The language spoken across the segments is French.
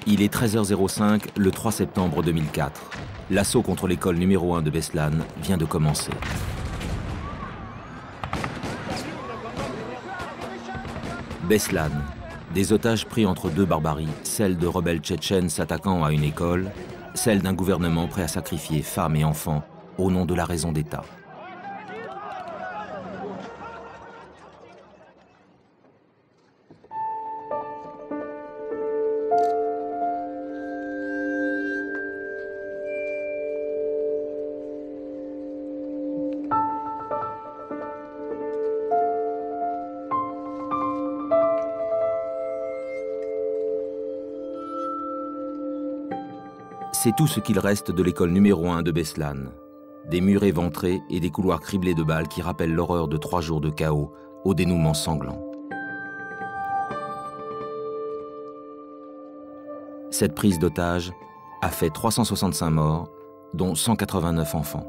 Il est 13h05 le 3 septembre 2004. L'assaut contre l'école numéro 1 de Beslan vient de commencer. Beslan, des otages pris entre deux barbaries, celle de rebelles tchétchènes s'attaquant à une école, celle d'un gouvernement prêt à sacrifier femmes et enfants au nom de la raison d'État. C'est tout ce qu'il reste de l'école numéro 1 de Beslan. Des murs éventrés et des couloirs criblés de balles qui rappellent l'horreur de 3 jours de chaos au dénouement sanglant. Cette prise d'otage a fait 365 morts, dont 189 enfants.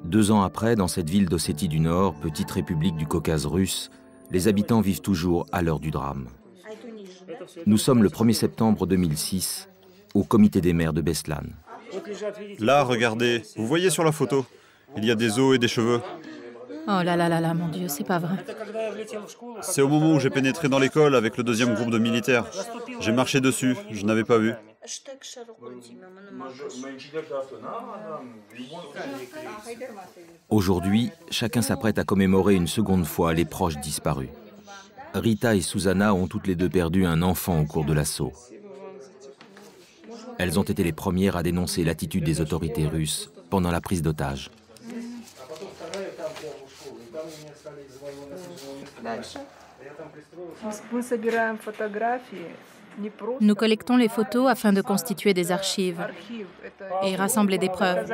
2 ans après, dans cette ville d'Ossétie du Nord, petite république du Caucase russe, les habitants vivent toujours à l'heure du drame. Nous sommes le 1er septembre 2006, au comité des maires de Beslan. Là, regardez, vous voyez sur la photo, il y a des os et des cheveux. Oh là là là là, mon Dieu, c'est pas vrai. C'est au moment où j'ai pénétré dans l'école avec le 2e groupe de militaires. J'ai marché dessus, je n'avais pas vu. Aujourd'hui, chacun s'apprête à commémorer une seconde fois les proches disparus. Rita et Susanna ont toutes les deux perdu un enfant au cours de l'assaut. Elles ont été les premières à dénoncer l'attitude des autorités russes pendant la prise d'otage. Nous collectons les photos afin de constituer des archives et rassembler des preuves.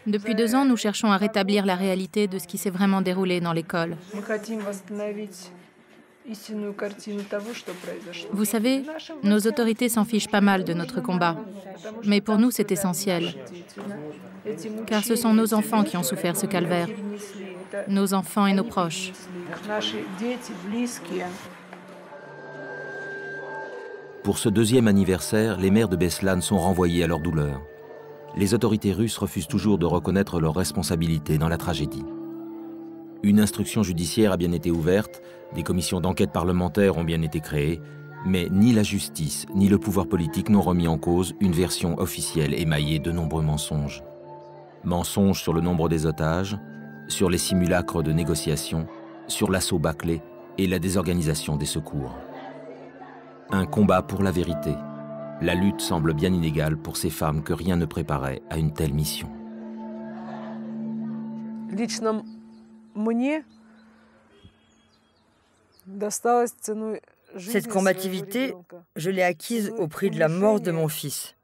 Depuis 2 ans, nous cherchons à rétablir la réalité de ce qui s'est vraiment déroulé dans l'école. Vous savez, nos autorités s'en fichent pas mal de notre combat. Mais pour nous, c'est essentiel. Car ce sont nos enfants qui ont souffert ce calvaire. Nos enfants et nos proches. Pour ce 2e anniversaire, les maires de Beslan sont renvoyés à leur douleur. Les autorités russes refusent toujours de reconnaître leur responsabilité dans la tragédie. Une instruction judiciaire a bien été ouverte, des commissions d'enquête parlementaires ont bien été créées, mais ni la justice ni le pouvoir politique n'ont remis en cause une version officielle émaillée de nombreux mensonges. Mensonges sur le nombre des otages, sur les simulacres de négociations, sur l'assaut bâclé et la désorganisation des secours. Un combat pour la vérité. La lutte semble bien inégale pour ces femmes que rien ne préparait à une telle mission. Cette combativité, je l'ai acquise au prix de la mort de mon fils,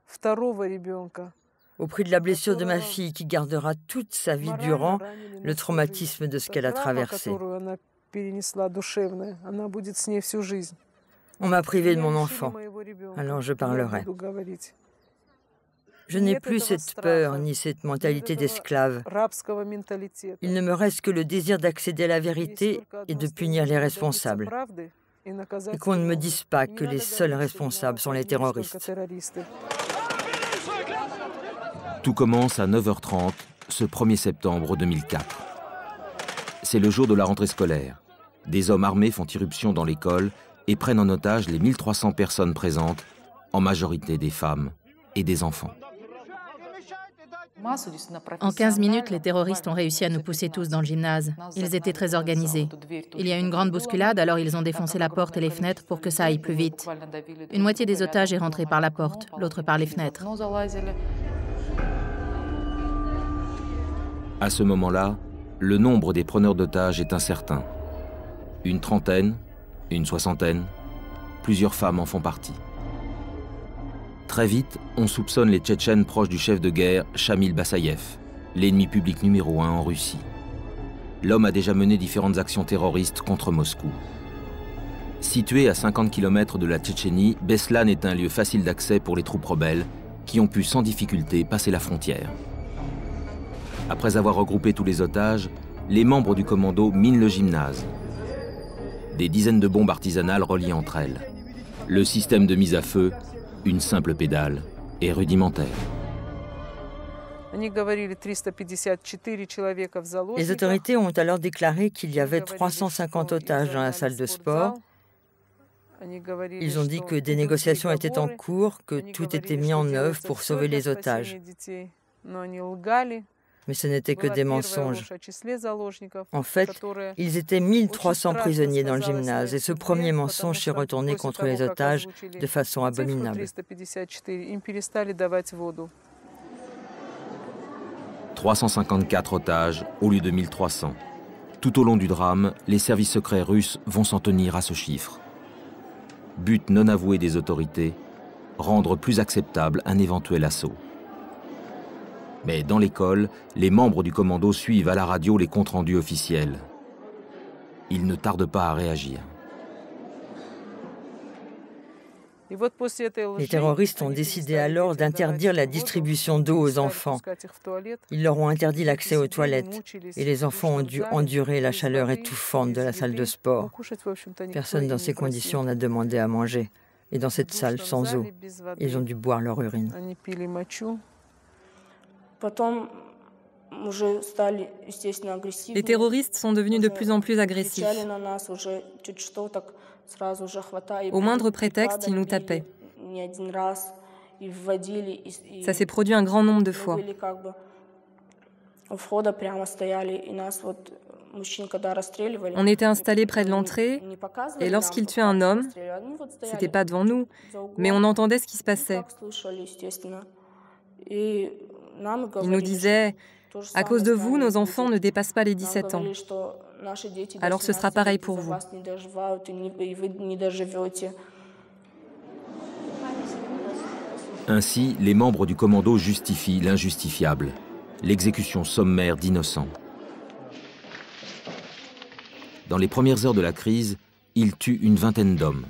au prix de la blessure de ma fille qui gardera toute sa vie durant le traumatisme de ce qu'elle a traversé. On m'a privé de mon enfant, alors je parlerai. Je n'ai plus cette peur ni cette mentalité d'esclave. Il ne me reste que le désir d'accéder à la vérité et de punir les responsables. Et qu'on ne me dise pas que les seuls responsables sont les terroristes. Tout commence à 9h30, ce 1er septembre 2004. C'est le jour de la rentrée scolaire. Des hommes armés font irruption dans l'école et prennent en otage les 1300 personnes présentes, en majorité des femmes et des enfants. En 15 minutes, les terroristes ont réussi à nous pousser tous dans le gymnase. Ils étaient très organisés. Il y a eu une grande bousculade, alors ils ont défoncé la porte et les fenêtres pour que ça aille plus vite. Une moitié des otages est rentrée par la porte, l'autre par les fenêtres. À ce moment-là, le nombre des preneurs d'otages est incertain. Une trentaine, une soixantaine, plusieurs femmes en font partie. Très vite, on soupçonne les Tchétchènes proches du chef de guerre Shamil Bassayev, l'ennemi public numéro 1 en Russie. L'homme a déjà mené différentes actions terroristes contre Moscou. Situé à 50 km de la Tchétchénie, Beslan est un lieu facile d'accès pour les troupes rebelles qui ont pu sans difficulté passer la frontière. Après avoir regroupé tous les otages, les membres du commando minent le gymnase. Des dizaines de bombes artisanales relient entre elles. Le système de mise à feu, une simple pédale, est rudimentaire. Les autorités ont alors déclaré qu'il y avait 350 otages dans la salle de sport. Ils ont dit que des négociations étaient en cours, que tout était mis en œuvre pour sauver les otages. Mais ce n'était que des mensonges. En fait, ils étaient 1300 prisonniers dans le gymnase et ce premier mensonge s'est retourné contre les otages de façon abominable. 354 otages au lieu de 1300. Tout au long du drame, les services secrets russes vont s'en tenir à ce chiffre. But non avoué des autorités, rendre plus acceptable un éventuel assaut. Mais dans l'école, les membres du commando suivent à la radio les comptes rendus officiels. Ils ne tardent pas à réagir. Les terroristes ont décidé alors d'interdire la distribution d'eau aux enfants. Ils leur ont interdit l'accès aux toilettes et les enfants ont dû endurer la chaleur étouffante de la salle de sport. Personne dans ces conditions n'a demandé à manger. Et dans cette salle sans eau, ils ont dû boire leur urine. Les terroristes sont devenus de plus en plus agressifs. Au moindre prétexte, ils nous tapaient. Ça s'est produit un grand nombre de fois. On était installés près de l'entrée et lorsqu'ils tuaient un homme, c'était pas devant nous, mais on entendait ce qui se passait. Ils nous disaient « À cause de vous, nos enfants ne dépassent pas les 17 ans. Alors ce sera pareil pour vous. » Ainsi, les membres du commando justifient l'injustifiable, l'exécution sommaire d'innocents. Dans les premières heures de la crise, ils tuent une vingtaine d'hommes.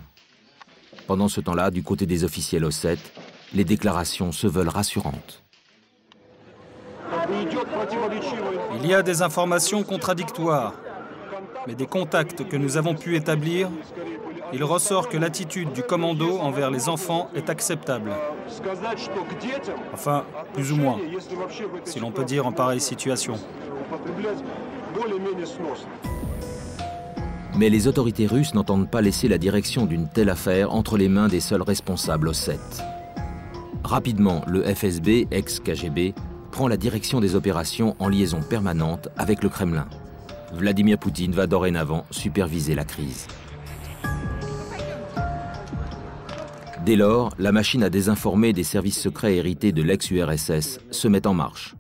Pendant ce temps-là, du côté des officiels ossètes, les déclarations se veulent rassurantes. Il y a des informations contradictoires, mais des contacts que nous avons pu établir, il ressort que l'attitude du commando envers les enfants est acceptable. Enfin, plus ou moins, si l'on peut dire en pareille situation. Mais les autorités russes n'entendent pas laisser la direction d'une telle affaire entre les mains des seuls responsables ossètes. Rapidement, le FSB, ex-KGB, prend la direction des opérations en liaison permanente avec le Kremlin. Vladimir Poutine va dorénavant superviser la crise. Dès lors, la machine à désinformer des services secrets hérités de l'ex-URSS se met en marche.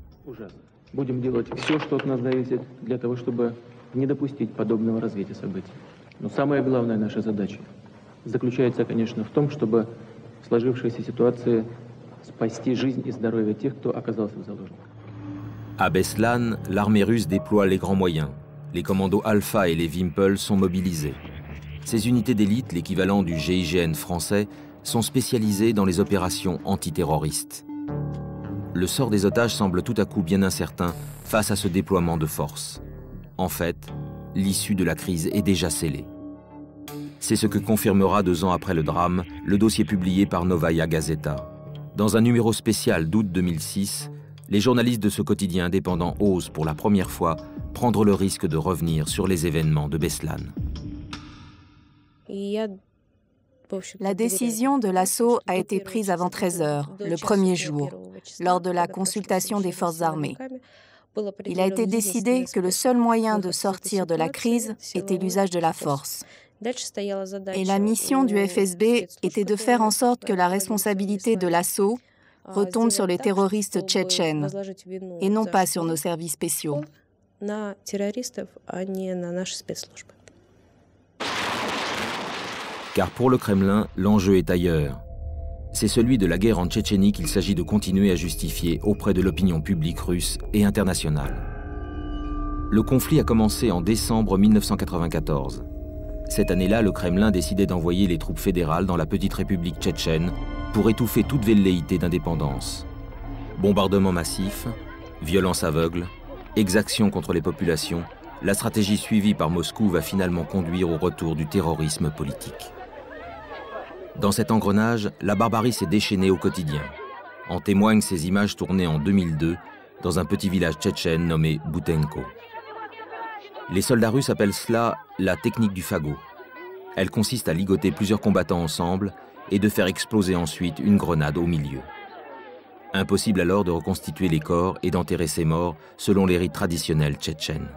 À Beslan, l'armée russe déploie les grands moyens. Les commandos Alpha et les Wimpel sont mobilisés. Ces unités d'élite, l'équivalent du GIGN français, sont spécialisées dans les opérations antiterroristes. Le sort des otages semble tout à coup bien incertain face à ce déploiement de force. En fait, l'issue de la crise est déjà scellée. C'est ce que confirmera 2 ans après le drame le dossier publié par Novaya Gazeta. Dans un numéro spécial d'août 2006, les journalistes de ce quotidien indépendant osent pour la première fois prendre le risque de revenir sur les événements de Beslan. La décision de l'assaut a été prise avant 13 heures, le premier jour, lors de la consultation des forces armées. Il a été décidé que le seul moyen de sortir de la crise était l'usage de la force. Et la mission du FSB était de faire en sorte que la responsabilité de l'assaut retombe sur les terroristes tchétchènes et non pas sur nos services spéciaux. Car pour le Kremlin, l'enjeu est ailleurs. C'est celui de la guerre en Tchétchénie qu'il s'agit de continuer à justifier auprès de l'opinion publique russe et internationale. Le conflit a commencé en décembre 1994. Cette année-là, le Kremlin décidait d'envoyer les troupes fédérales dans la petite république tchétchène pour étouffer toute velléité d'indépendance. Bombardements massifs, violences aveugles, exactions contre les populations, la stratégie suivie par Moscou va finalement conduire au retour du terrorisme politique. Dans cet engrenage, la barbarie s'est déchaînée au quotidien. En témoignent ces images tournées en 2002 dans un petit village tchétchène nommé Boutenko. Les soldats russes appellent cela la technique du fagot. Elle consiste à ligoter plusieurs combattants ensemble et de faire exploser ensuite une grenade au milieu. Impossible alors de reconstituer les corps et d'enterrer ces morts selon les rites traditionnels tchétchènes.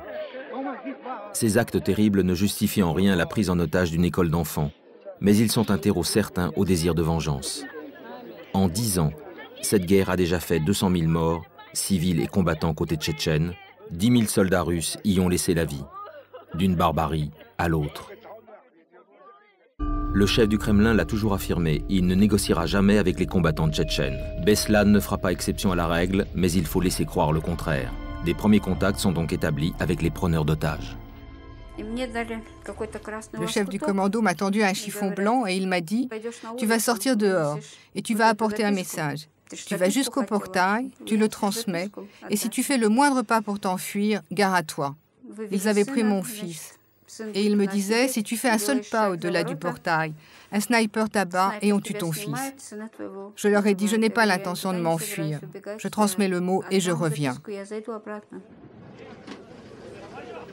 Ces actes terribles ne justifient en rien la prise en otage d'une école d'enfants, mais ils sont un terreau certain au désir de vengeance. En 10 ans, cette guerre a déjà fait 200 000 morts, civils et combattants côté tchétchène. 10 000 soldats russes y ont laissé la vie, d'une barbarie à l'autre. Le chef du Kremlin l'a toujours affirmé, il ne négociera jamais avec les combattants tchétchènes. Beslan ne fera pas exception à la règle, mais il faut laisser croire le contraire. Des premiers contacts sont donc établis avec les preneurs d'otages. Le chef du commando m'a tendu un chiffon blanc et il m'a dit « Tu vas sortir dehors et tu vas apporter un message. Tu vas jusqu'au portail, tu le transmets, et si tu fais le moindre pas pour t'enfuir, gare à toi. » Ils avaient pris mon fils. Et ils me disaient, si tu fais un seul pas au-delà du portail, un sniper t'abat et on tue ton fils. Je leur ai dit, je n'ai pas l'intention de m'enfuir. Je transmets le mot et je reviens.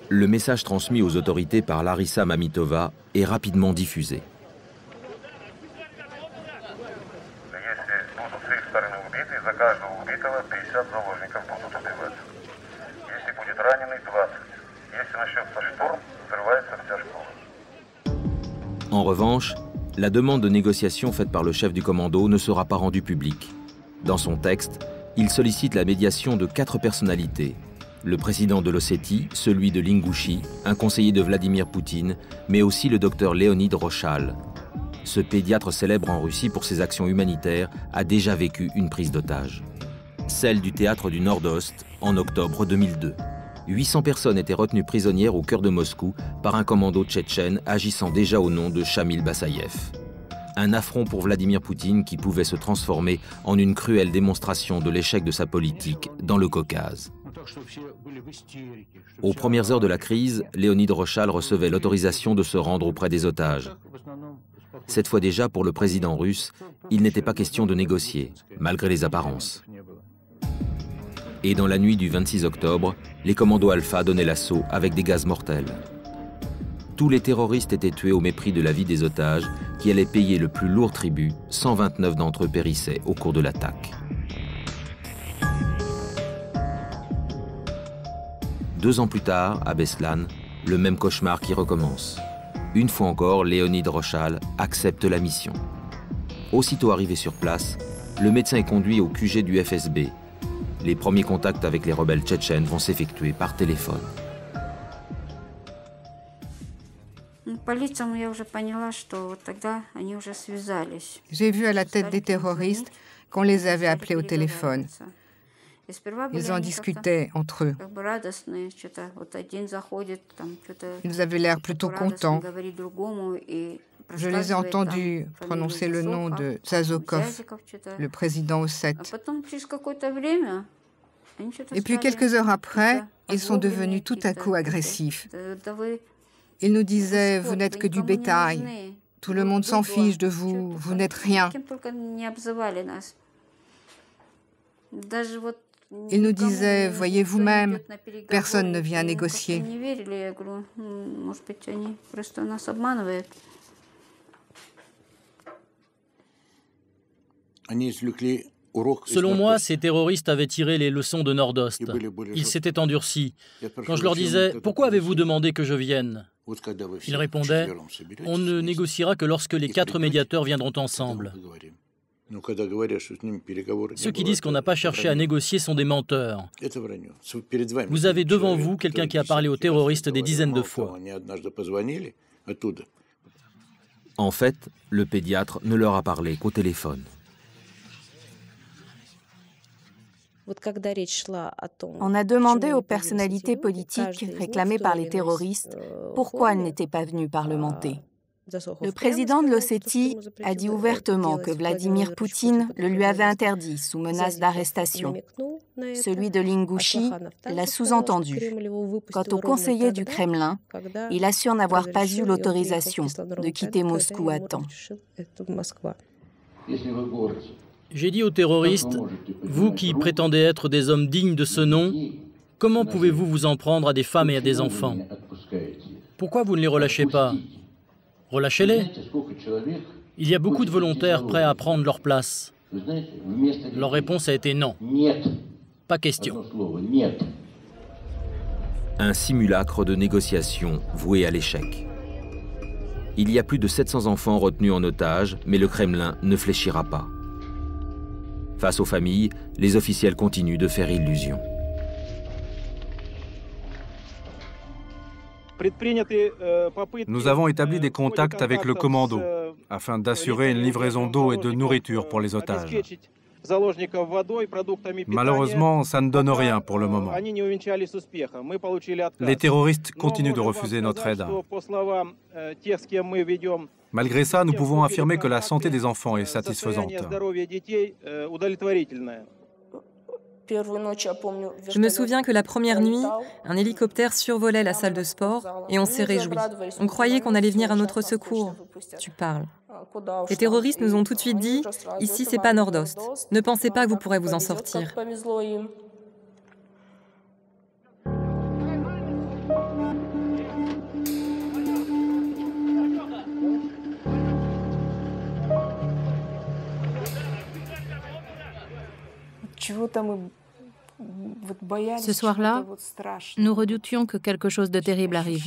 Le message transmis aux autorités par Larissa Mamitova est rapidement diffusé. En revanche, la demande de négociation faite par le chef du commando ne sera pas rendue publique. Dans son texte, il sollicite la médiation de 4 personnalités. Le président de l'Ossétie, celui de l'Ingouchie, un conseiller de Vladimir Poutine, mais aussi le docteur Léonid Rochal. Ce pédiatre célèbre en Russie pour ses actions humanitaires a déjà vécu une prise d'otage. Celle du théâtre du Nord-Ost en octobre 2002. 800 personnes étaient retenues prisonnières au cœur de Moscou par un commando tchétchène agissant déjà au nom de Shamil Bassayev. Un affront pour Vladimir Poutine qui pouvait se transformer en une cruelle démonstration de l'échec de sa politique dans le Caucase. Aux premières heures de la crise, Léonid Rochal recevait l'autorisation de se rendre auprès des otages. Cette fois déjà, pour le président russe, il n'était pas question de négocier, malgré les apparences. Et dans la nuit du 26 octobre, les commandos Alpha donnaient l'assaut avec des gaz mortels. Tous les terroristes étaient tués au mépris de la vie des otages qui allaient payer le plus lourd tribut. 129 d'entre eux périssaient au cours de l'attaque. 2 ans plus tard, à Beslan, le même cauchemar qui recommence. Une fois encore, Léonid Rochal accepte la mission. Aussitôt arrivé sur place, le médecin est conduit au QG du FSB. Les premiers contacts avec les rebelles tchétchènes vont s'effectuer par téléphone. J'ai vu à la tête des terroristes qu'on les avait appelés au téléphone. Ils en discutaient entre eux. Ils avaient l'air plutôt contents. Je les ai entendus prononcer le nom de Zazokov, le président ossète. Et puis quelques heures après, ils sont devenus tout à coup agressifs. Ils nous disaient, vous n'êtes que du bétail, tout le monde s'en fiche de vous, vous n'êtes rien. Ils nous disaient, voyez vous-même, personne ne vient négocier. Selon moi, ces terroristes avaient tiré les leçons de Nord-Ost. Ils s'étaient endurcis. Quand je leur disais « Pourquoi avez-vous demandé que je vienne ?» Ils répondaient « On ne négociera que lorsque les 4 médiateurs viendront ensemble. » Ceux qui disent qu'on n'a pas cherché à négocier sont des menteurs. Vous avez devant vous quelqu'un qui a parlé aux terroristes des dizaines de fois. En fait, le pédiatre ne leur a parlé qu'au téléphone. On a demandé aux personnalités politiques réclamées par les terroristes pourquoi elles n'étaient pas venues parlementer. Le président de l'Ossétie a dit ouvertement que Vladimir Poutine le lui avait interdit sous menace d'arrestation. Celui de l'Ingouchie l'a sous-entendu. Quant au conseiller du Kremlin, il assure n'avoir pas eu l'autorisation de quitter Moscou à temps. J'ai dit aux terroristes, vous qui prétendez être des hommes dignes de ce nom, comment pouvez-vous vous en prendre à des femmes et à des enfants? Pourquoi vous ne les relâchez pas? Relâchez-les. Il y a beaucoup de volontaires prêts à prendre leur place. Leur réponse a été non. Pas question. Un simulacre de négociation voué à l'échec. Il y a plus de 700 enfants retenus en otage, mais le Kremlin ne fléchira pas. Face aux familles, les officiels continuent de faire illusion. Nous avons établi des contacts avec le commando afin d'assurer une livraison d'eau et de nourriture pour les otages. Malheureusement, ça ne donne rien pour le moment. Les terroristes continuent de refuser notre aide. Malgré ça, nous pouvons affirmer que la santé des enfants est satisfaisante. Je me souviens que la première nuit, un hélicoptère survolait la salle de sport et on s'est réjouis. On croyait qu'on allait venir à notre secours. Tu parles. Les terroristes nous ont tout de suite dit « Ici, c'est pas Nordost. Ne pensez pas que vous pourrez vous en sortir. » Ce soir-là, nous redoutions que quelque chose de terrible arrive.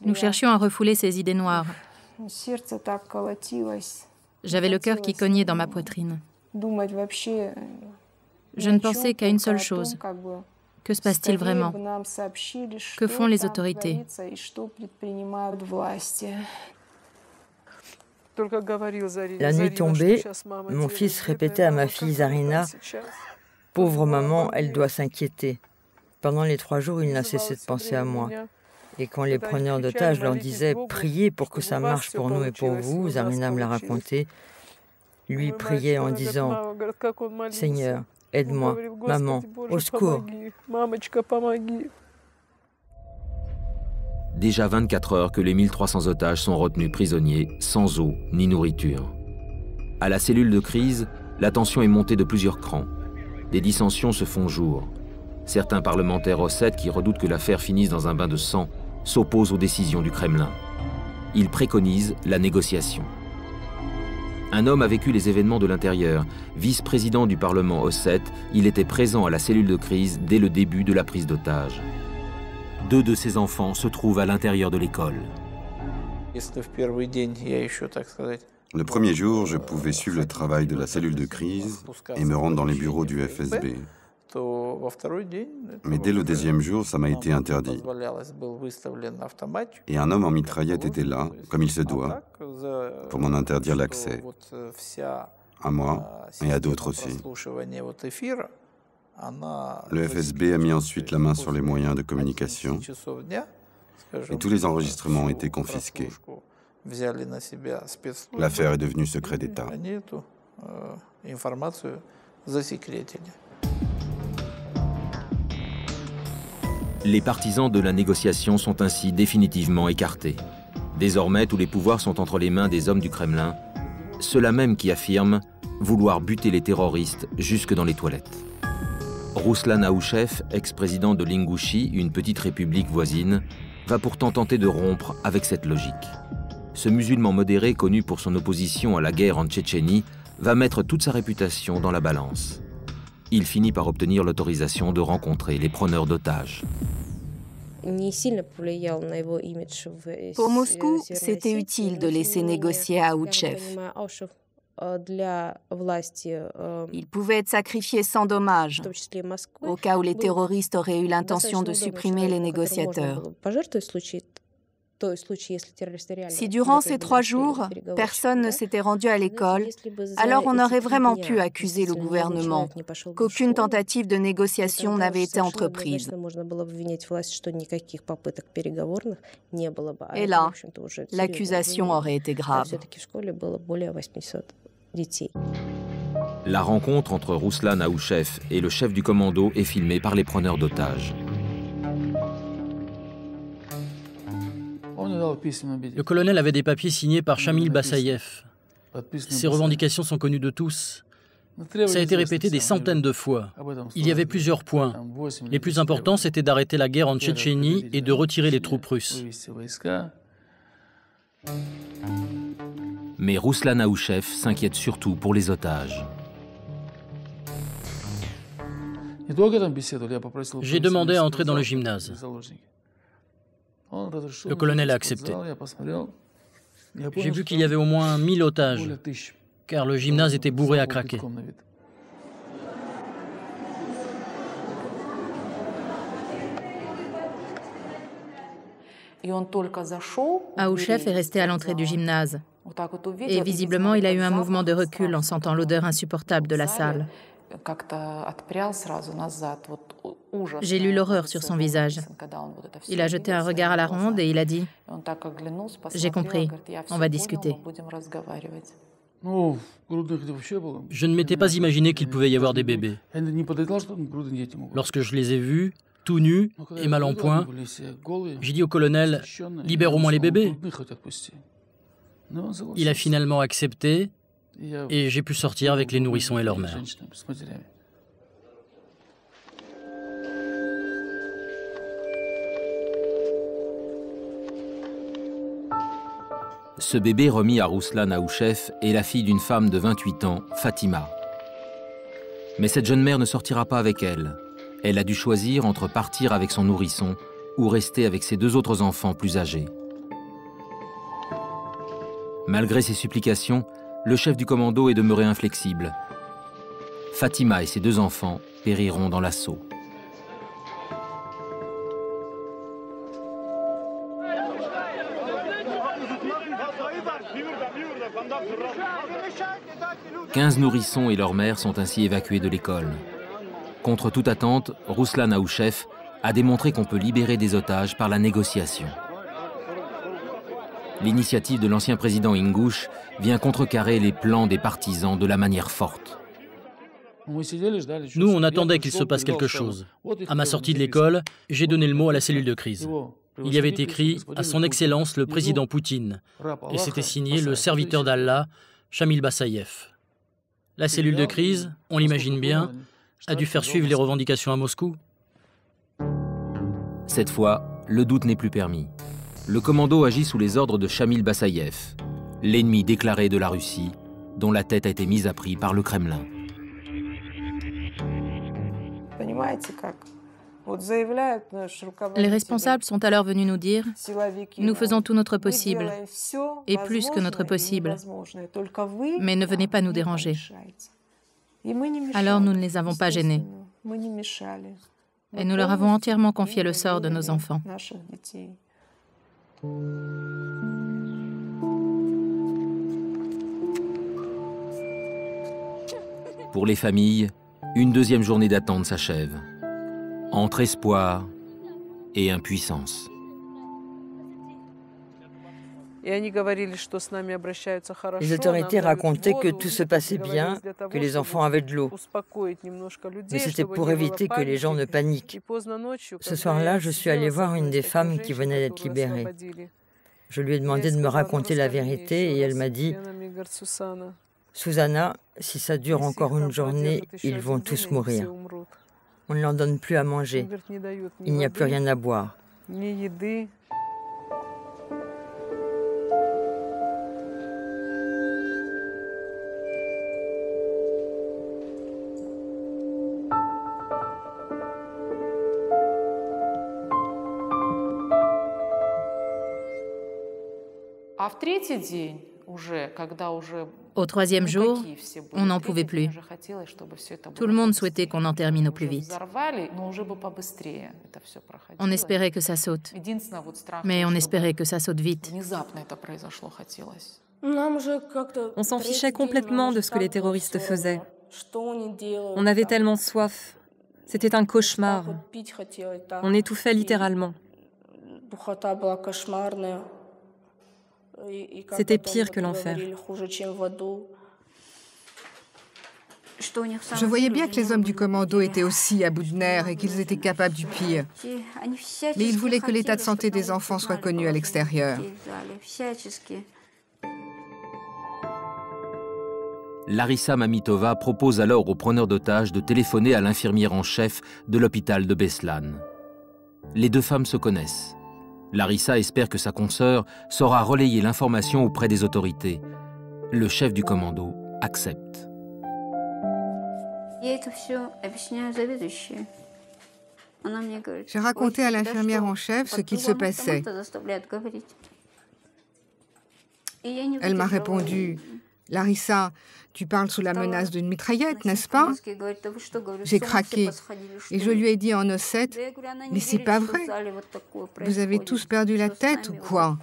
Nous cherchions à refouler ces idées noires. J'avais le cœur qui cognait dans ma poitrine. Je ne pensais qu'à une seule chose. Que se passe-t-il vraiment? Que font les autorités? La nuit tombée, mon fils répétait à ma fille Zarina, « Pauvre maman, elle doit s'inquiéter. » Pendant les 3 jours, il n'a cessé de penser à moi. Et quand les preneurs d'otages leur disaient « Priez pour que ça marche pour nous et pour vous », Zarina me l'a raconté, lui priait en disant « Seigneur, aide-moi, maman, au secours ». Déjà 24 heures que les 1300 otages sont retenus prisonniers, sans eau ni nourriture. À la cellule de crise, la tension est montée de plusieurs crans. Des dissensions se font jour. Certains parlementaires ossètes qui redoutent que l'affaire finisse dans un bain de sang s'opposent aux décisions du Kremlin. Ils préconisent la négociation. Un homme a vécu les événements de l'intérieur. Vice-président du Parlement ossète, il était présent à la cellule de crise dès le début de la prise d'otages. 2 de ses enfants se trouvent à l'intérieur de l'école. Le premier jour, je pouvais suivre le travail de la cellule de crise et me rendre dans les bureaux du FSB. Mais dès le 2e jour, ça m'a été interdit. Et un homme en mitraillette était là, comme il se doit, pour m'en interdire l'accès. À moi et à d'autres aussi. Le FSB a mis ensuite la main sur les moyens de communication et tous les enregistrements ont été confisqués. L'affaire est devenue secret d'État. Les partisans de la négociation sont ainsi définitivement écartés. Désormais, tous les pouvoirs sont entre les mains des hommes du Kremlin, ceux-là même qui affirment vouloir buter les terroristes jusque dans les toilettes. Rouslan Aouchev, ex-président de l'Ingouchie, une petite république voisine, va pourtant tenter de rompre avec cette logique. Ce musulman modéré, connu pour son opposition à la guerre en Tchétchénie, va mettre toute sa réputation dans la balance. Il finit par obtenir l'autorisation de rencontrer les preneurs d'otages. Pour Moscou, c'était utile de laisser négocier Aouchev. Il pouvait être sacrifié sans dommage, au cas où les terroristes auraient eu l'intention de supprimer les négociateurs. Si durant ces 3 jours, personne ne s'était rendu à l'école, alors on aurait vraiment pu accuser le gouvernement qu'aucune tentative de négociation n'avait été entreprise. Et là, l'accusation aurait été grave. La rencontre entre Rouslan Aouchef et le chef du commando est filmée par les preneurs d'otages. Le colonel avait des papiers signés par Shamil Bassayev. Ces revendications sont connues de tous. Ça a été répété des centaines de fois. Il y avait plusieurs points. Les plus importants, c'était d'arrêter la guerre en Tchétchénie et de retirer les troupes russes. Mais Rouslan Aouchef s'inquiète surtout pour les otages. J'ai demandé à entrer dans le gymnase. Le colonel a accepté. J'ai vu qu'il y avait au moins 1000 otages, car le gymnase était bourré à craquer. Aouchef est resté à l'entrée du gymnase. Et visiblement, il a eu un mouvement de recul en sentant l'odeur insupportable de la salle. J'ai lu l'horreur sur son visage. Il a jeté un regard à la ronde et il a dit « J'ai compris, on va discuter ». Je ne m'étais pas imaginé qu'il pouvait y avoir des bébés. Lorsque je les ai vus, tout nus et mal en point, j'ai dit au colonel « Libère au moins les bébés ». Il a finalement accepté et j'ai pu sortir avec les nourrissons et leur mère. Ce bébé remis à Rouslan Aouchef est la fille d'une femme de 28 ans, Fatima. Mais cette jeune mère ne sortira pas avec elle. Elle a dû choisir entre partir avec son nourrisson ou rester avec ses 2 autres enfants plus âgés. Malgré ses supplications, le chef du commando est demeuré inflexible. Fatima et ses 2 enfants périront dans l'assaut. « 15 nourrissons et leur mère sont ainsi évacués de l'école. Contre toute attente, Rouslan Aouchef a démontré qu'on peut libérer des otages par la négociation. L'initiative de l'ancien président Ingouche vient contrecarrer les plans des partisans de la manière forte. Nous, on attendait qu'il se passe quelque chose. À ma sortie de l'école, j'ai donné le mot à la cellule de crise. Il y avait écrit « À son Excellence le président Poutine » et c'était signé le serviteur d'Allah, Shamil Bassayev. La cellule de crise, on l'imagine bien, a dû faire suivre les revendications à Moscou. Cette fois, le doute n'est plus permis. Le commando agit sous les ordres de Shamil Bassayev, l'ennemi déclaré de la Russie, dont la tête a été mise à prix par le Kremlin. Les responsables sont alors venus nous dire « Nous faisons tout notre possible, et plus que notre possible, mais ne venez pas nous déranger. » Alors nous ne les avons pas gênés. Et nous leur avons entièrement confié le sort de nos enfants. Pour les familles, une deuxième journée d'attente s'achève, entre espoir et impuissance. Les autorités racontaient que tout se passait bien, que les enfants avaient de l'eau. Mais c'était pour éviter que les gens ne paniquent. Ce soir-là, je suis allée voir une des femmes qui venait d'être libérée. Je lui ai demandé de me raconter la vérité et elle m'a dit « Susanna, si ça dure encore une journée, ils vont tous mourir. On ne leur donne plus à manger. Il n'y a plus rien à boire. » Au troisième jour, on n'en pouvait plus. Tout le monde souhaitait qu'on en termine au plus vite. On espérait que ça saute, mais on espérait que ça saute vite. On s'en fichait complètement de ce que les terroristes faisaient. On avait tellement soif. C'était un cauchemar. On étouffait littéralement. C'était pire que l'enfer. Je voyais bien que les hommes du commando étaient aussi à bout de nerfs et qu'ils étaient capables du pire. Mais ils voulaient que l'état de santé des enfants soit connu à l'extérieur. Larissa Mamitova propose alors aux preneurs d'otages de téléphoner à l'infirmière en chef de l'hôpital de Beslan. Les deux femmes se connaissent. Larissa espère que sa consoeur saura relayer l'information auprès des autorités. Le chef du commando accepte. J'ai raconté à l'infirmière en chef ce qu'il se passait. Elle m'a répondu, « Larissa, tu parles sous la menace d'une mitraillette, n'est-ce pas ?» J'ai craqué et je lui ai dit en ossette, « Mais c'est pas vrai. Vous avez tous perdu la tête ou quoi ?»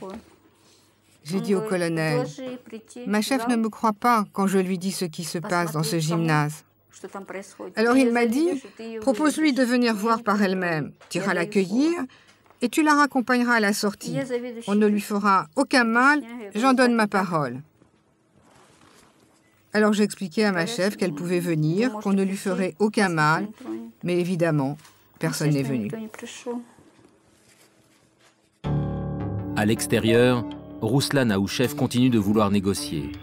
J'ai dit au colonel, « Ma chef ne me croit pas quand je lui dis ce qui se passe dans ce gymnase. » Alors il m'a dit, « Propose-lui de venir voir par elle-même. Tu iras l'accueillir et tu la raccompagneras à la sortie. On ne lui fera aucun mal, j'en donne ma parole. » Alors j'ai expliqué à ma chef qu'elle pouvait venir, qu'on ne lui ferait aucun mal, mais évidemment, personne n'est venu. À l'extérieur, Rouslan Aouchev continue de vouloir négocier.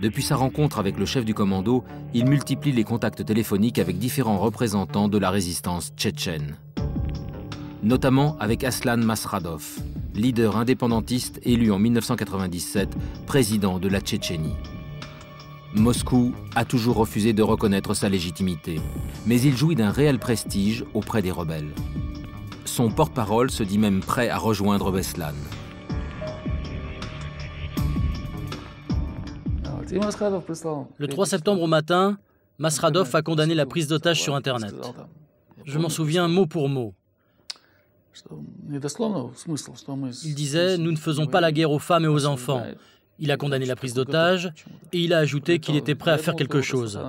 Depuis sa rencontre avec le chef du commando, il multiplie les contacts téléphoniques avec différents représentants de la résistance tchétchène. Notamment avec Aslan Masradov, leader indépendantiste élu en 1997, président de la Tchétchénie. Moscou a toujours refusé de reconnaître sa légitimité, mais il jouit d'un réel prestige auprès des rebelles. Son porte-parole se dit même prêt à rejoindre Beslan. Le 3 septembre au matin, Masradov a condamné la prise d'otages sur Internet. Je m'en souviens mot pour mot. Il disait « Nous ne faisons pas la guerre aux femmes et aux enfants ». Il a condamné la prise d'otages et il a ajouté qu'il était prêt à faire quelque chose.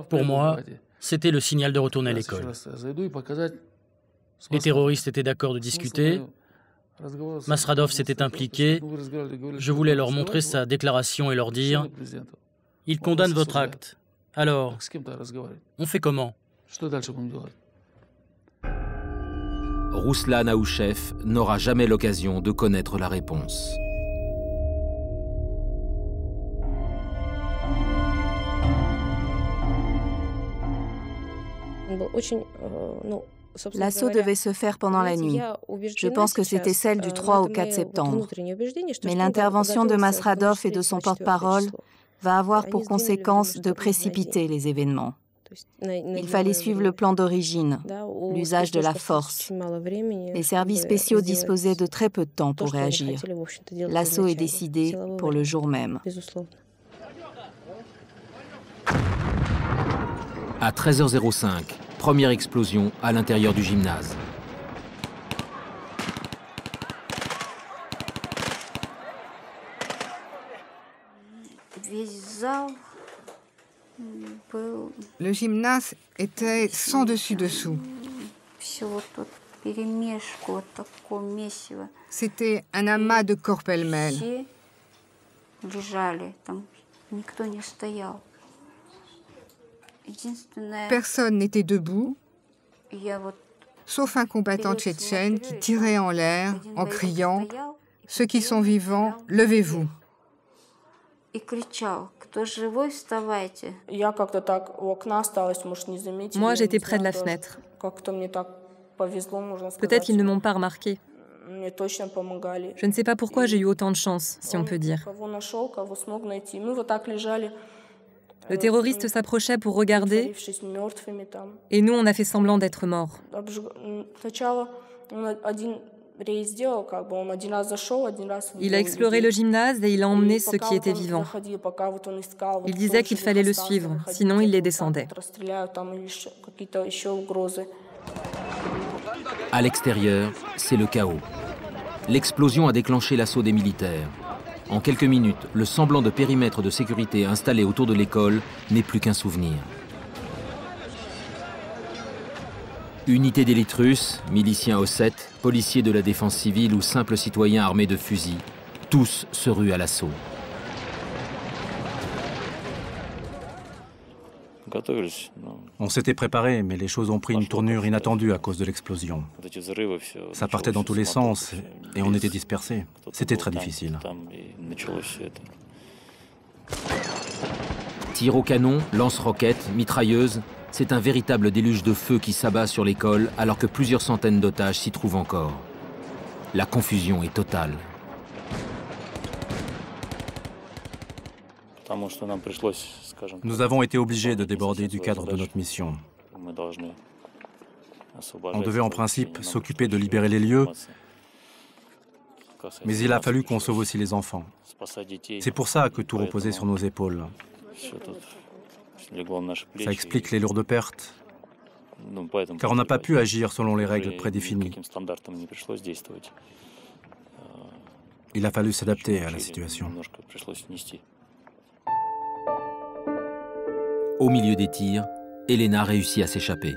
Pour moi, c'était le signal de retourner à l'école. Les terroristes étaient d'accord de discuter. Masradov s'était impliqué. Je voulais leur montrer sa déclaration et leur dire « Il condamne votre acte. Alors, on fait comment ?» Rouslan Aouchev n'aura jamais l'occasion de connaître la réponse. L'assaut devait se faire pendant la nuit. Je pense que c'était celle du 3 au 4 septembre. Mais l'intervention de Masradov et de son porte-parole va avoir pour conséquence de précipiter les événements. Il fallait suivre le plan d'origine, l'usage de la force. Les services spéciaux disposaient de très peu de temps pour réagir. L'assaut est décidé pour le jour même. À 13h05, première explosion à l'intérieur du gymnase. Le gymnase était sans dessus-dessous. C'était un amas de corps pêle-mêle. Personne n'était debout, sauf un combattant tchétchène qui tirait en l'air en criant « Ceux qui sont vivants, levez-vous ». Moi, j'étais près de la fenêtre. Peut-être qu'ils ne m'ont pas remarqué. Je ne sais pas pourquoi j'ai eu autant de chance, si on peut dire. Le terroriste s'approchait pour regarder, et nous, on a fait semblant d'être morts. Il a exploré le gymnase et il a emmené ceux qui étaient vivants. Il disait qu'il fallait le suivre, sinon il les descendait. À l'extérieur, c'est le chaos. L'explosion a déclenché l'assaut des militaires. En quelques minutes, le semblant de périmètre de sécurité installé autour de l'école n'est plus qu'un souvenir. Unités d'élite russes, miliciens Osset, policiers de la défense civile ou simples citoyens armés de fusils, tous se ruent à l'assaut. On s'était préparé, mais les choses ont pris une tournure inattendue à cause de l'explosion. Ça partait dans tous les sens et on était dispersés. C'était très difficile. Tirs au canon, lance-roquettes, mitrailleuses, c'est un véritable déluge de feu qui s'abat sur l'école alors que plusieurs centaines d'otages s'y trouvent encore. La confusion est totale. Nous avons été obligés de déborder du cadre de notre mission. On devait en principe s'occuper de libérer les lieux, mais il a fallu qu'on sauve aussi les enfants. C'est pour ça que tout reposait sur nos épaules. Ça explique les lourdes pertes, car on n'a pas pu agir selon les règles prédéfinies. Il a fallu s'adapter à la situation. Au milieu des tirs, Elena réussit à s'échapper.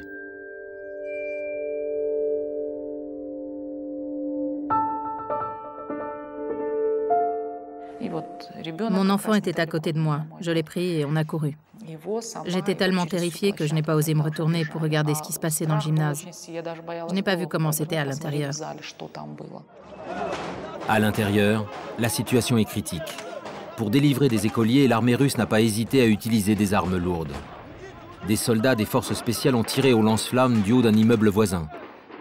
Mon enfant était à côté de moi. Je l'ai pris et on a couru. J'étais tellement terrifiée que je n'ai pas osé me retourner pour regarder ce qui se passait dans le gymnase. Je n'ai pas vu comment c'était à l'intérieur. À l'intérieur, la situation est critique. Pour délivrer des écoliers, l'armée russe n'a pas hésité à utiliser des armes lourdes. Des soldats des forces spéciales ont tiré au lance-flammes du haut d'un immeuble voisin.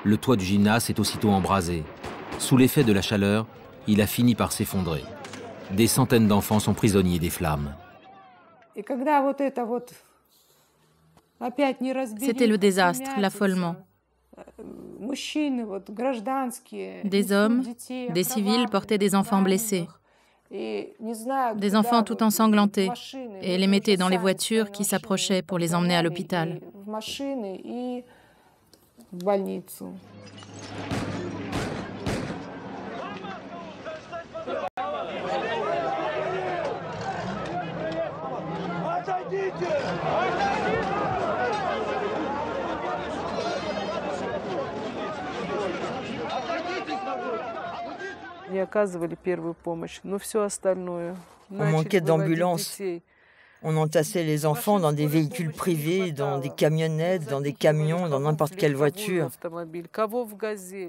Le toit du gymnase est aussitôt embrasé. Sous l'effet de la chaleur, il a fini par s'effondrer. Des centaines d'enfants sont prisonniers des flammes. C'était le désastre, l'affolement. Des hommes, des civils portaient des enfants blessés. Des enfants tout ensanglantés et les mettaient dans les voitures qui s'approchaient pour les emmener à l'hôpital. On manquait d'ambulances. On entassait les enfants dans des véhicules privés, dans des camionnettes, dans des camions, dans n'importe quelle voiture.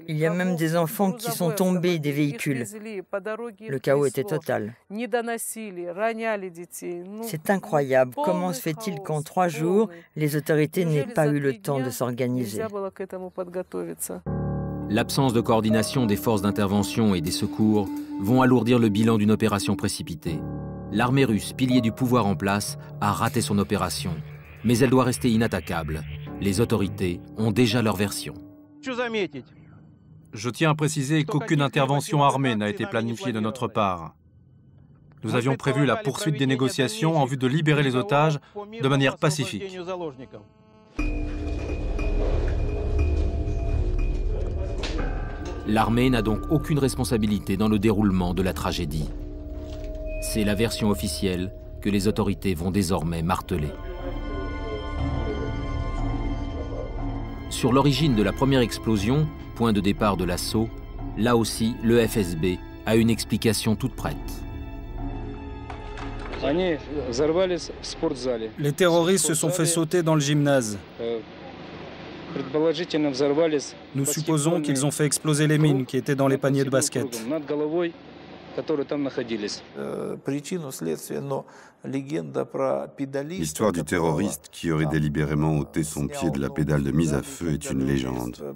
Il y a même des enfants qui sont tombés des véhicules. Le chaos était total. C'est incroyable. Comment se fait-il qu'en 3 jours, les autorités n'aient pas eu le temps de s'organiser? L'absence de coordination des forces d'intervention et des secours vont alourdir le bilan d'une opération précipitée. L'armée russe, pilier du pouvoir en place, a raté son opération. Mais elle doit rester inattaquable. Les autorités ont déjà leur version. Je tiens à préciser qu'aucune intervention armée n'a été planifiée de notre part. Nous avions prévu la poursuite des négociations en vue de libérer les otages de manière pacifique. L'armée n'a donc aucune responsabilité dans le déroulement de la tragédie. C'est la version officielle que les autorités vont désormais marteler. Sur l'origine de la première explosion, point de départ de l'assaut, là aussi, le FSB a une explication toute prête. Les terroristes se sont fait sauter dans le gymnase. Nous supposons qu'ils ont fait exploser les mines qui étaient dans les paniers de basket. L'histoire du terroriste qui aurait délibérément ôté son pied de la pédale de mise à feu est une légende.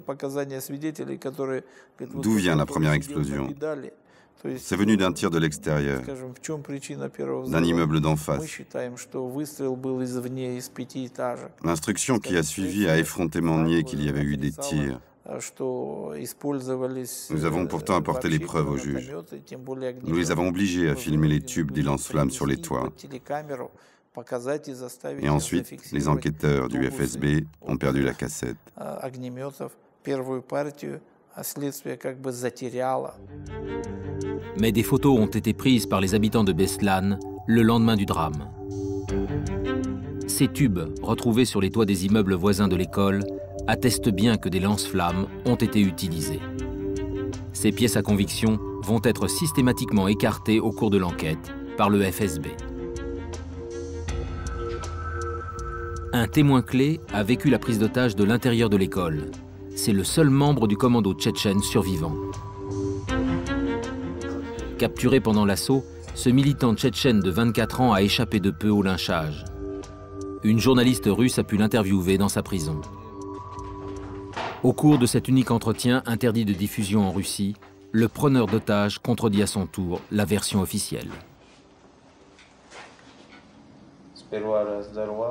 D'où vient la première explosion? C'est venu d'un tir de l'extérieur, d'un immeuble d'en face. L'instruction qui a suivi a effrontément nié qu'il y avait eu des tirs Nous avons pourtant apporté les preuves aux juges. Nous les avons obligés à filmer les tubes des lance-flammes sur les toits. Et ensuite, les enquêteurs du FSB ont perdu la cassette. Mais des photos ont été prises par les habitants de Beslan le lendemain du drame. Ces tubes, retrouvés sur les toits des immeubles voisins de l'école, attestent bien que des lance-flammes ont été utilisés. Ces pièces à conviction vont être systématiquement écartées au cours de l'enquête par le FSB. Un témoin clé a vécu la prise d'otage de l'intérieur de l'école. C'est le seul membre du commando tchétchène survivant. Capturé pendant l'assaut, ce militant tchétchène de 24 ans a échappé de peu au lynchage. Une journaliste russe a pu l'interviewer dans sa prison. Au cours de cet unique entretien interdit de diffusion en Russie, le preneur d'otages contredit à son tour la version officielle.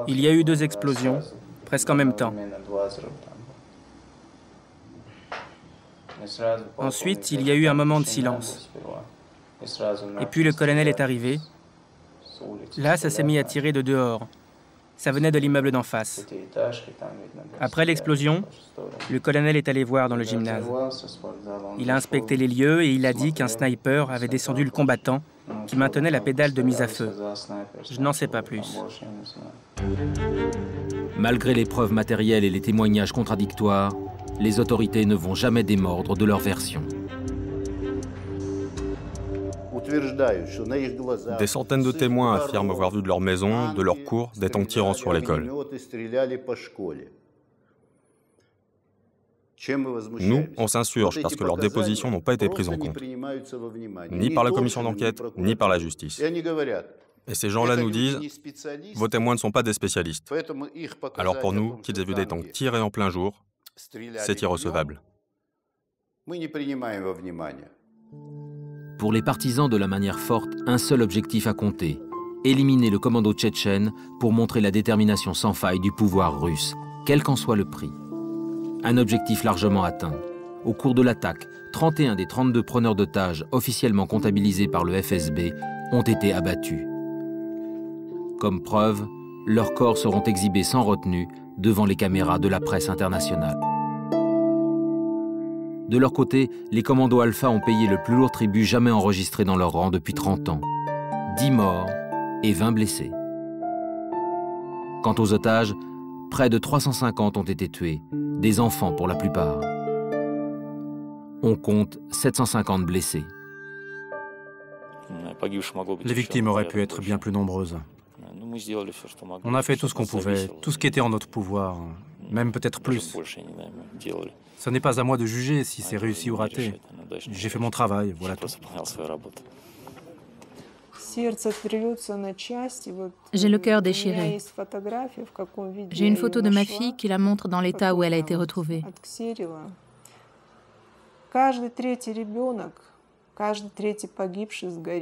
Il y a eu 2 explosions, presque en même temps. Ensuite, il y a eu un moment de silence. Et puis le colonel est arrivé. Là, ça s'est mis à tirer de dehors. Ça venait de l'immeuble d'en face. Après l'explosion, le colonel est allé voir dans le gymnase. Il a inspecté les lieux et il a dit qu'un sniper avait descendu le combattant qui maintenait la pédale de mise à feu. Je n'en sais pas plus. Malgré les preuves matérielles et les témoignages contradictoires, les autorités ne vont jamais démordre de leur version. Des centaines de témoins affirment avoir vu de leur maison, de leur cour, des tanks tirant sur l'école. Nous, on s'insurge parce que leurs dépositions n'ont pas été prises en compte, ni par la commission d'enquête, ni par la justice. Et ces gens-là nous disent « Vos témoins ne sont pas des spécialistes. » Alors pour nous, qu'ils aient vu des tanks tirer en plein jour, c'est irrecevable. Pour les partisans de la manière forte, un seul objectif à compter, éliminer le commando tchétchène pour montrer la détermination sans faille du pouvoir russe, quel qu'en soit le prix. Un objectif largement atteint. Au cours de l'attaque, 31 des 32 preneurs d'otages officiellement comptabilisés par le FSB ont été abattus. Comme preuve, leurs corps seront exhibés sans retenue devant les caméras de la presse internationale. De leur côté, les commandos Alpha ont payé le plus lourd tribut jamais enregistré dans leur rang depuis 30 ans. 10 morts et 20 blessés. Quant aux otages, près de 350 ont été tués, des enfants pour la plupart. On compte 750 blessés. Les victimes auraient pu être bien plus nombreuses. On a fait tout ce qu'on pouvait, tout ce qui était en notre pouvoir, même peut-être plus. Ce n'est pas à moi de juger si c'est réussi ou raté. J'ai fait mon travail, voilà tout. J'ai le cœur déchiré. J'ai une photo de ma fille qui la montre dans l'état où elle a été retrouvée.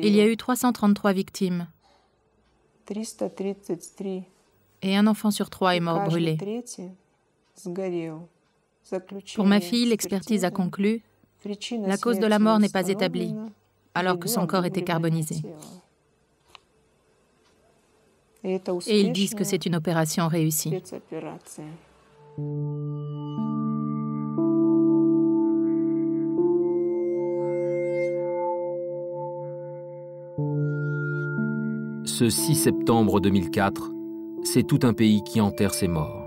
Il y a eu 333 victimes. Et un enfant sur 3 est mort brûlé. Pour ma fille, l'expertise a conclu « La cause de la mort n'est pas établie », alors que son corps était carbonisé. Et ils disent que c'est une opération réussie. Ce 6 septembre 2004, c'est tout un pays qui enterre ses morts.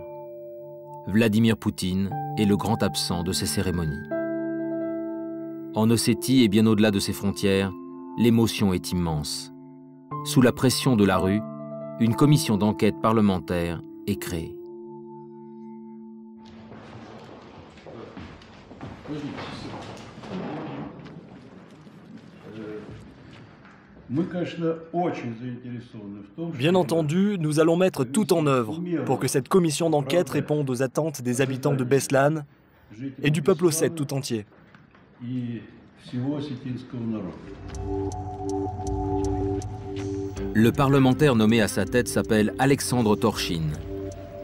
Vladimir Poutine est le grand absent de ces cérémonies. En Ossétie et bien au-delà de ses frontières, l'émotion est immense. Sous la pression de la rue, une commission d'enquête parlementaire est créée. Bien entendu, nous allons mettre tout en œuvre pour que cette commission d'enquête réponde aux attentes des habitants de Beslan et du peuple ossète tout entier. Le parlementaire nommé à sa tête s'appelle Alexandre Torchine.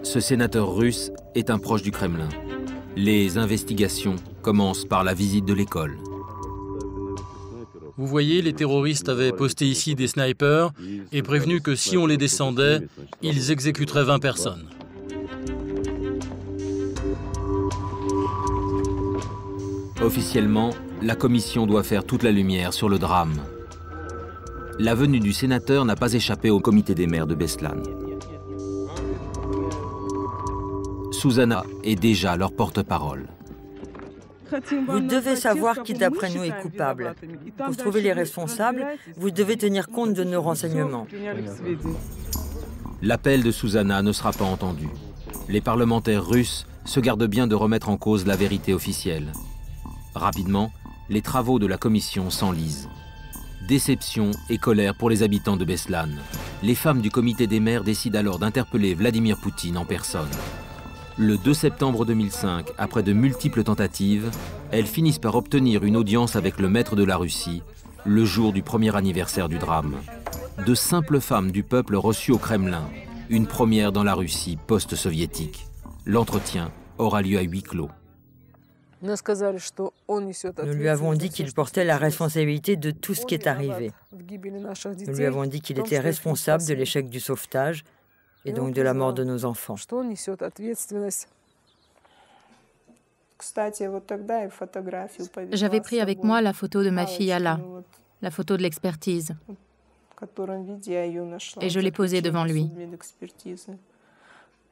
Ce sénateur russe est un proche du Kremlin. Les investigations commencent par la visite de l'école. Vous voyez, les terroristes avaient posté ici des snipers et prévenu que si on les descendait, ils exécuteraient 20 personnes. Officiellement, la commission doit faire toute la lumière sur le drame. La venue du sénateur n'a pas échappé au comité des maires de Beslan. Susanna est déjà leur porte-parole. Vous devez savoir qui d'après nous est coupable. Pour trouver les responsables, vous devez tenir compte de nos renseignements. L'appel de Susanna ne sera pas entendu. Les parlementaires russes se gardent bien de remettre en cause la vérité officielle. Rapidement, les travaux de la commission s'enlisent. Déception et colère pour les habitants de Beslan. Les femmes du comité des maires décident alors d'interpeller Vladimir Poutine en personne. Le 2 septembre 2005, après de multiples tentatives, elles finissent par obtenir une audience avec le maître de la Russie, le jour du premier anniversaire du drame. De simples femmes du peuple reçues au Kremlin, une première dans la Russie post-soviétique. L'entretien aura lieu à huis clos. Nous lui avons dit qu'il portait la responsabilité de tout ce qui est arrivé. Nous lui avons dit qu'il était responsable de l'échec du sauvetage et donc de la mort de nos enfants. J'avais pris avec moi la photo de ma fille Alla, la photo de l'expertise, et je l'ai posée devant lui.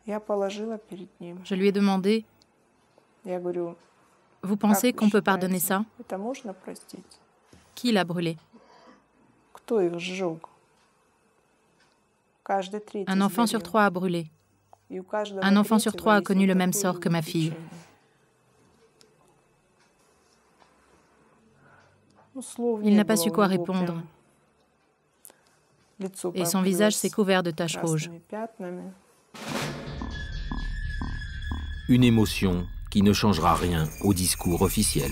Je lui ai demandé, « Vous pensez qu'on peut pardonner ça? Qui l'a brûlé? » Un enfant sur 3 a brûlé. Un enfant sur 3 a connu le même sort que ma fille. Il n'a pas su quoi répondre. Et son visage s'est couvert de taches rouges. Une émotion qui ne changera rien au discours officiel.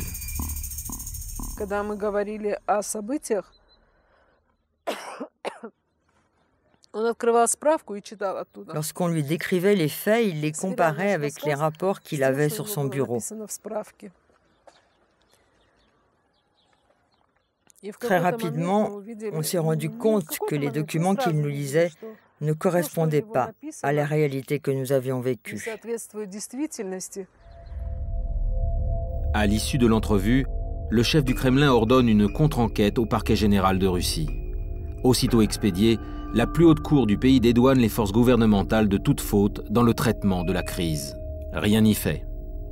Lorsqu'on lui décrivait les faits, il les comparait avec les rapports qu'il avait sur son bureau. Très rapidement, on s'est rendu compte que les documents qu'il nous lisait ne correspondaient pas à la réalité que nous avions vécue. À l'issue de l'entrevue, le chef du Kremlin ordonne une contre-enquête au parquet général de Russie. Aussitôt expédiée, la plus haute cour du pays dédouane les forces gouvernementales de toute faute dans le traitement de la crise. Rien n'y fait.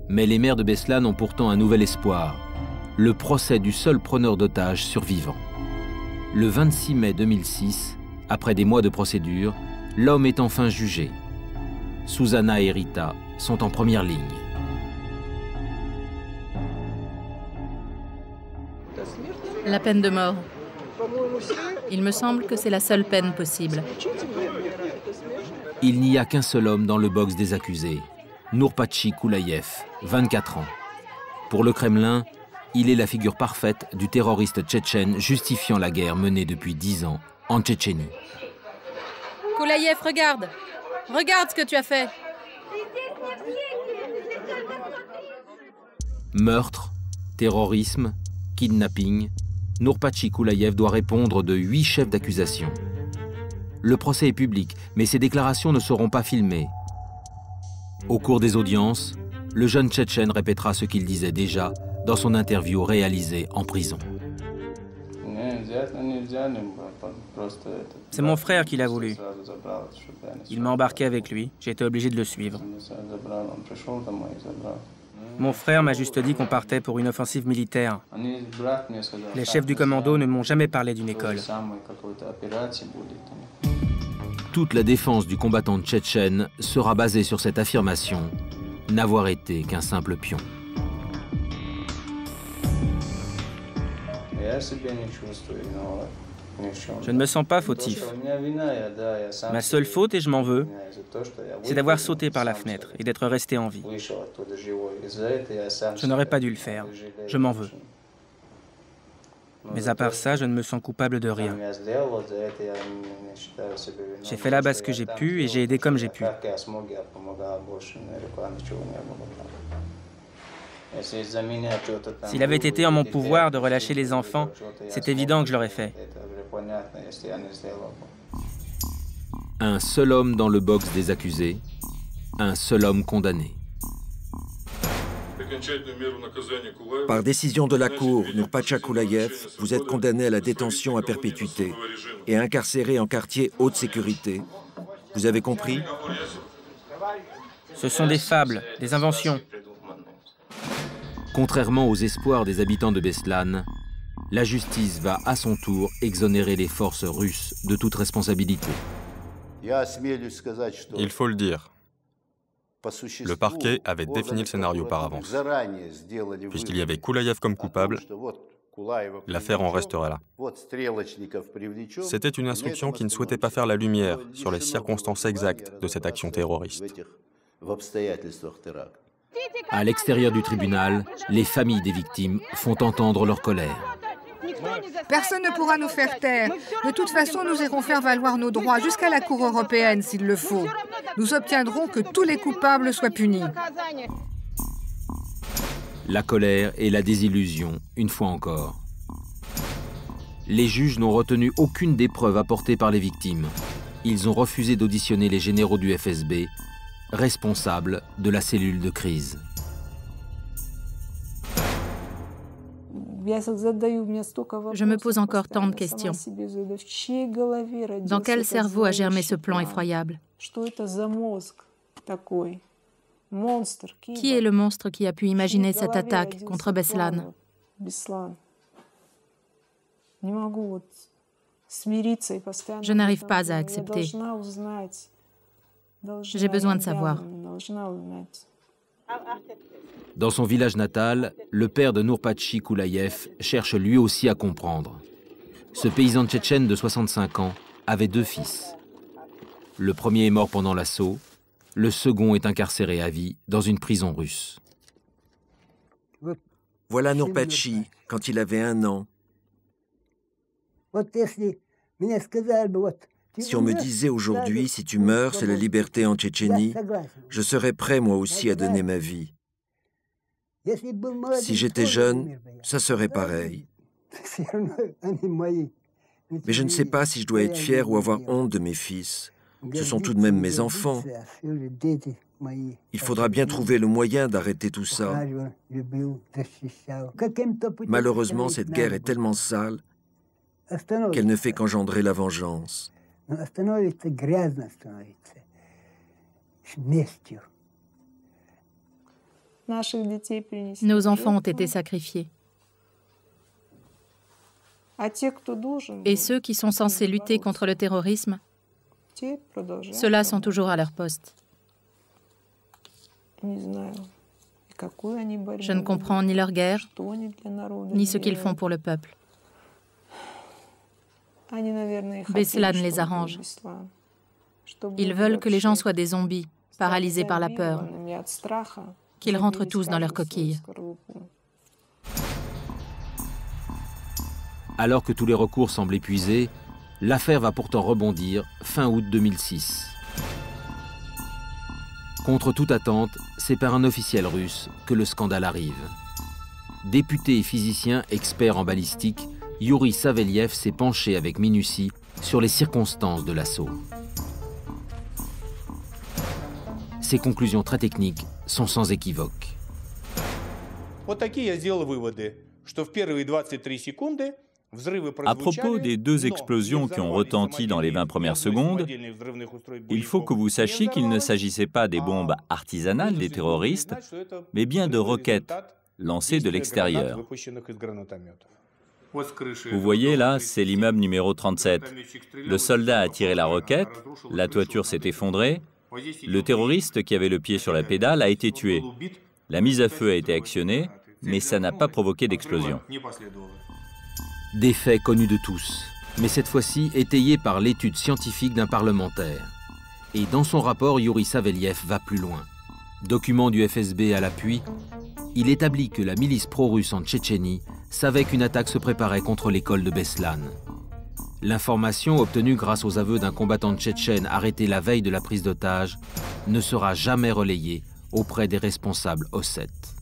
Mais les maires de Beslan ont pourtant un nouvel espoir, le procès du seul preneur d'otages survivant. Le 26 mai 2006, après des mois de procédure, l'homme est enfin jugé. Susanna et Rita sont en première ligne. La peine de mort. Il me semble que c'est la seule peine possible. Il n'y a qu'un seul homme dans le box des accusés, Nourpatchi Koulaïev, 24 ans. Pour le Kremlin, il est la figure parfaite du terroriste tchétchène justifiant la guerre menée depuis 10 ans en Tchétchénie. Koulaïev, regarde! Regarde ce que tu as fait! Meurtre, terrorisme, kidnapping, Nourpatchi Koulaïev doit répondre de 8 chefs d'accusation. Le procès est public, mais ses déclarations ne seront pas filmées. Au cours des audiences, le jeune Tchétchène répétera ce qu'il disait déjà dans son interview réalisée en prison. C'est mon frère qui l'a voulu. Il m'a embarqué avec lui, j'ai été obligé de le suivre. Mon frère m'a juste dit qu'on partait pour une offensive militaire. Les chefs du commando ne m'ont jamais parlé d'une école. Toute la défense du combattant tchétchène sera basée sur cette affirmation, n'avoir été qu'un simple pion. Je ne me sens pas fautif. Ma seule faute, et je m'en veux, c'est d'avoir sauté par la fenêtre et d'être resté en vie. Je n'aurais pas dû le faire. Je m'en veux. Mais à part ça, je ne me sens coupable de rien. J'ai fait là-bas ce que j'ai pu et j'ai aidé comme j'ai pu. S'il avait été en mon pouvoir de relâcher les enfants, c'est évident que je l'aurais fait. Un seul homme dans le box des accusés, un seul homme condamné. Par décision de la Cour, Nurpatcha Koulaïev, vous êtes condamné à la détention à perpétuité et incarcéré en quartier haute sécurité. Vous avez compris? Ce sont des fables, des inventions. Contrairement aux espoirs des habitants de Beslan, la justice va à son tour exonérer les forces russes de toute responsabilité. Il faut le dire. Le parquet avait défini le scénario par avance. Puisqu'il y avait Koulaïev comme coupable, l'affaire en resterait là. C'était une instruction qui ne souhaitait pas faire la lumière sur les circonstances exactes de cette action terroriste. À l'extérieur du tribunal, les familles des victimes font entendre leur colère. Personne ne pourra nous faire taire. De toute façon, nous irons faire valoir nos droits jusqu'à la Cour européenne s'il le faut. Nous obtiendrons que tous les coupables soient punis. La colère et la désillusion, une fois encore. Les juges n'ont retenu aucune des preuves apportées par les victimes. Ils ont refusé d'auditionner les généraux du FSB, responsables de la cellule de crise. Je me pose encore tant de questions. Dans quel cerveau a germé ce plan effroyable? Qui est le monstre qui a pu imaginer cette attaque contre Beslan? Je n'arrive pas à accepter. J'ai besoin de savoir. Dans son village natal, le père de Nurpatchi Koulaïev cherche lui aussi à comprendre. Ce paysan tchétchène de 65 ans avait 2 fils. Le premier est mort pendant l'assaut, le second est incarcéré à vie dans une prison russe. Voilà Nurpatchi, quand il avait 1 an. Si on me disait aujourd'hui, si tu meurs, c'est la liberté en Tchétchénie, je serais prêt moi aussi à donner ma vie. Si j'étais jeune, ça serait pareil. Mais je ne sais pas si je dois être fier ou avoir honte de mes fils. Ce sont tout de même mes enfants. Il faudra bien trouver le moyen d'arrêter tout ça. Malheureusement, cette guerre est tellement sale qu'elle ne fait qu'engendrer la vengeance. Nos enfants ont été sacrifiés. Et ceux qui sont censés lutter contre le terrorisme, ceux-là sont toujours à leur poste. Je ne comprends ni leur guerre, ni ce qu'ils font pour le peuple. Beslan les arrange. Ils veulent que les gens soient des zombies, paralysés par la peur, qu'ils rentrent tous dans leur coquille. Alors que tous les recours semblent épuisés, l'affaire va pourtant rebondir fin août 2006. Contre toute attente, c'est par un officiel russe que le scandale arrive. Député et physicien expert en balistique, Yuri Saveliev s'est penché avec minutie sur les circonstances de l'assaut. Ses conclusions très techniques sont sans équivoque. À propos des 2 explosions qui ont retenti dans les 20 premières secondes, il faut que vous sachiez qu'il ne s'agissait pas des bombes artisanales des terroristes, mais bien de roquettes lancées de l'extérieur. Vous voyez là, c'est l'immeuble numéro 37. Le soldat a tiré la roquette, la toiture s'est effondrée, le terroriste qui avait le pied sur la pédale a été tué. La mise à feu a été actionnée, mais ça n'a pas provoqué d'explosion. Des faits connus de tous, mais cette fois-ci étayés par l'étude scientifique d'un parlementaire. Et dans son rapport, Yuri Saveliev va plus loin. Document du FSB à l'appui, il établit que la milice pro-russe en Tchétchénie savait qu'une attaque se préparait contre l'école de Beslan. L'information obtenue grâce aux aveux d'un combattant tchétchène arrêté la veille de la prise d'otage ne sera jamais relayée auprès des responsables ossètes.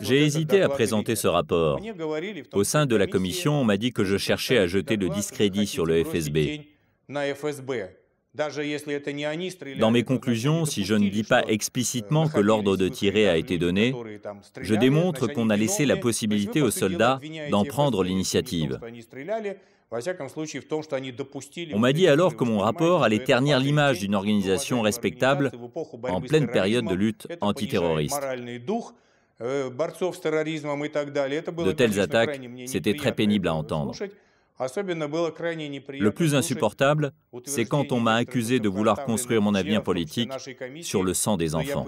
J'ai hésité à présenter ce rapport. Au sein de la commission, on m'a dit que je cherchais à jeter le discrédit sur le FSB. Dans mes conclusions, si je ne dis pas explicitement que l'ordre de tirer a été donné, je démontre qu'on a laissé la possibilité aux soldats d'en prendre l'initiative. On m'a dit alors que mon rapport allait ternir l'image d'une organisation respectable en pleine période de lutte antiterroriste. De telles attaques, c'était très pénible à entendre. Le plus insupportable, c'est quand on m'a accusé de vouloir construire mon avenir politique sur le sang des enfants.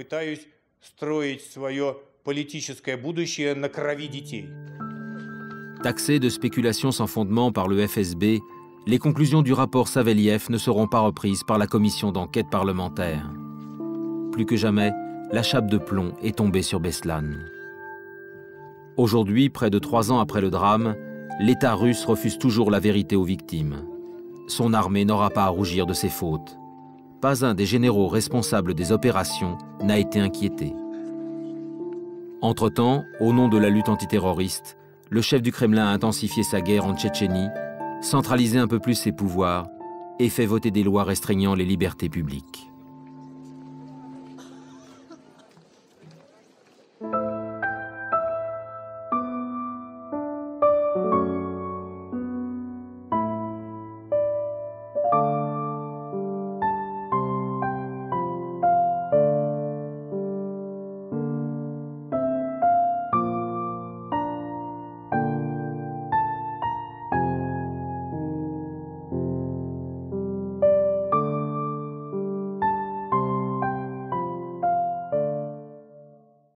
Taxés de spéculation sans fondement par le FSB, les conclusions du rapport Saveliev ne seront pas reprises par la commission d'enquête parlementaire. Plus que jamais, la chape de plomb est tombée sur Beslan. Aujourd'hui, près de 3 ans après le drame, l'État russe refuse toujours la vérité aux victimes. Son armée n'aura pas à rougir de ses fautes. Pas un des généraux responsables des opérations n'a été inquiété. Entre-temps, au nom de la lutte antiterroriste, le chef du Kremlin a intensifié sa guerre en Tchétchénie, centralisé un peu plus ses pouvoirs et fait voter des lois restreignant les libertés publiques.